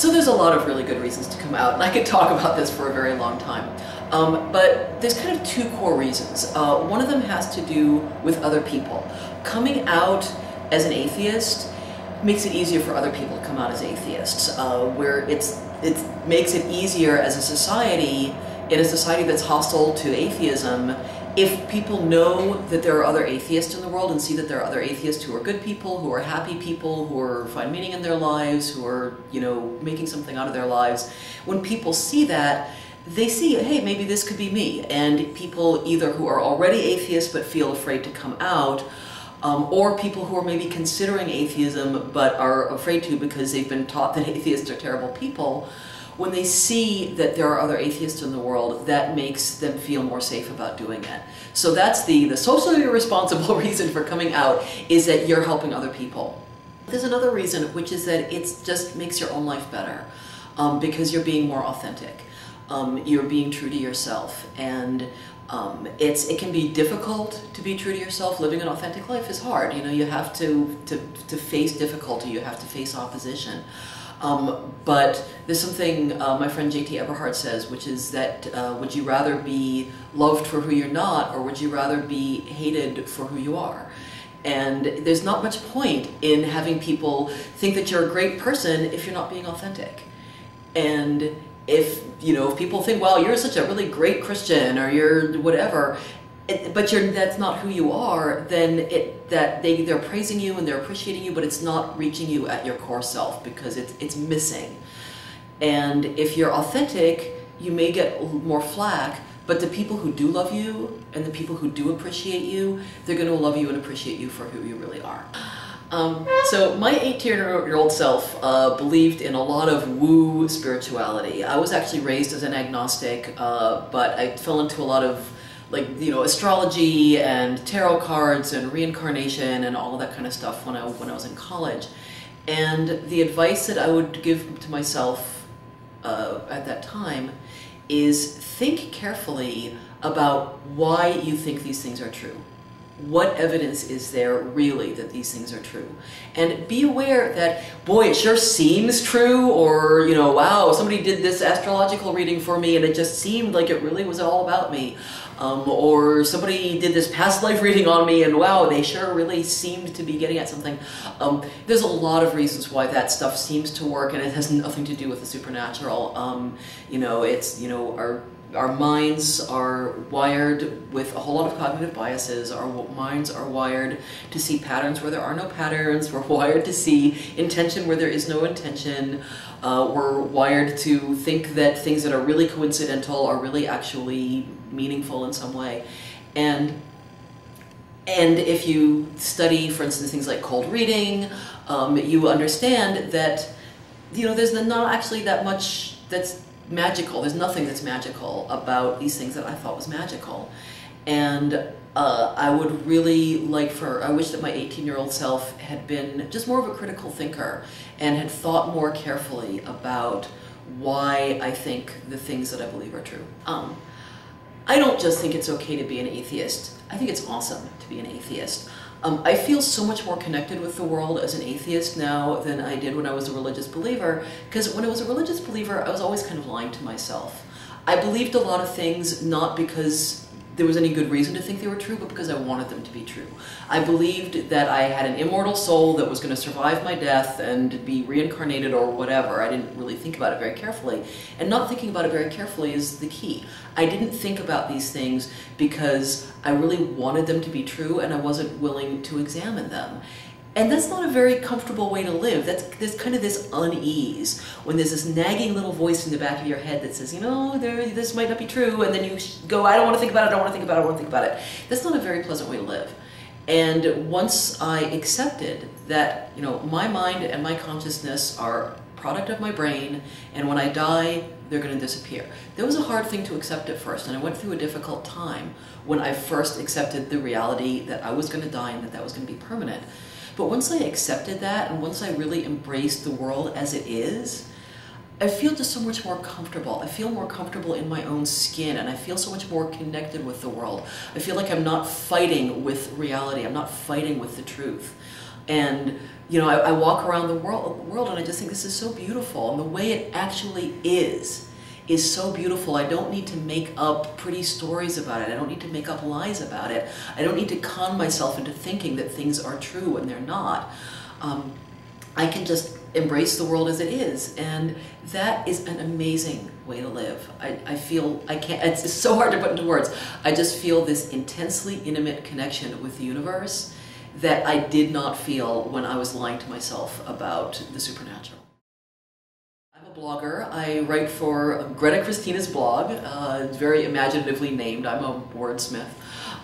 So there's a lot of really good reasons to come out, and I could talk about this for a very long time. But there's kind of two core reasons. One of them has to do with other people. Coming out as an atheist makes it easier for other people to come out as atheists, where it makes it easier as a society, in a society that's hostile to atheism, if people know that there are other atheists in the world and see that there are other atheists who are good people, who are happy people, who are find meaning in their lives, who are, you know, making something out of their lives, when people see that, they see, hey, maybe this could be me. And people either who are already atheists but feel afraid to come out, or people who are maybe considering atheism but are afraid to because they've been taught that atheists are terrible people, when they see that there are other atheists in the world, that makes them feel more safe about doing it. So that's the socially responsible reason for coming out, is that you're helping other people. There's another reason, which is that it just makes your own life better, because you're being more authentic. You're being true to yourself, and it can be difficult to be true to yourself. Living an authentic life is hard. You know, you have to face difficulty, you have to face opposition. But there's something my friend J.T. Eberhard says, which is that would you rather be loved for who you're not, or would you rather be hated for who you are? And there's not much point in having people think that you're a great person if you're not being authentic. And if people think, well, you're such a really great Christian, or you're whatever, but that's not who you are, then they're praising you and they're appreciating you, but it's not reaching you at your core self, because it's missing. And if you're authentic, you may get more flack, but the people who do love you and the people who do appreciate you, they're going to love you and appreciate you for who you really are. So my 18-year-old self believed in a lot of woo spirituality. I was actually raised as an agnostic, but I fell into a lot of astrology and tarot cards and reincarnation and all of that kind of stuff when I was in college. And the advice that I would give to myself at that time is think carefully about why you think these things are true. What evidence is there really that these things are true? And be aware that, boy, it sure seems true, or, wow, somebody did this astrological reading for me and it just seemed like it really was all about me. Or somebody did this past life reading on me and wow, they sure really seemed to be getting at something. There's a lot of reasons why that stuff seems to work, and it has nothing to do with the supernatural. Our minds are wired with a whole lot of cognitive biases. Our minds are wired to see patterns where there are no patterns. We're wired to see intention where there is no intention. We're wired to think that things that are really coincidental are really actually meaningful in some way. And if you study, for instance, things like cold reading, you understand that there's not actually that much that's magical. There's nothing that's magical about these things that I thought was magical. And I would really I wish that my 18-year-old self had been just more of a critical thinker and had thought more carefully about why I think the things that I believe are true. I don't just think it's okay to be an atheist. I think it's awesome to be an atheist. I feel so much more connected with the world as an atheist now than I did when I was a religious believer, because when I was a religious believer, I was always kind of lying to myself. I believed a lot of things not because there was any good reason to think they were true, but because I wanted them to be true. I believed that I had an immortal soul that was going to survive my death and be reincarnated or whatever. I didn't really think about it very carefully. And not thinking about it very carefully is the key. I didn't think about these things because I really wanted them to be true and I wasn't willing to examine them. And that's not a very comfortable way to live. There's kind of this unease when there's this nagging little voice in the back of your head that says, this might not be true, and then you go, I don't want to think about it, I don't want to think about it, I don't want to think about it. That's not a very pleasant way to live. And once I accepted that, my mind and my consciousness are a product of my brain, and when I die, they're going to disappear. That was a hard thing to accept at first, and I went through a difficult time when I first accepted the reality that I was going to die and that was going to be permanent. But once I accepted that, and once I really embraced the world as it is, I feel just so much more comfortable. I feel more comfortable in my own skin, and I feel so much more connected with the world. I feel like I'm not fighting with reality. I'm not fighting with the truth. And you know, I walk around the world and I just think this is so beautiful, and the way it actually is so beautiful. I don't need to make up pretty stories about it. I don't need to make up lies about it. I don't need to con myself into thinking that things are true when they're not. I can just embrace the world as it is, and that is an amazing way to live. I feel, it's so hard to put into words. I just feel this intensely intimate connection with the universe that I did not feel when I was lying to myself about the supernatural. I'm a blogger. I write for Greta Christina's blog. It's very imaginatively named. I'm a wordsmith.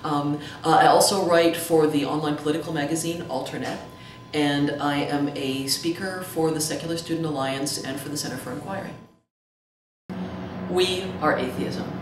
I also write for the online political magazine Alternet, and I am a speaker for the Secular Student Alliance and for the Center for Inquiry. We are atheism.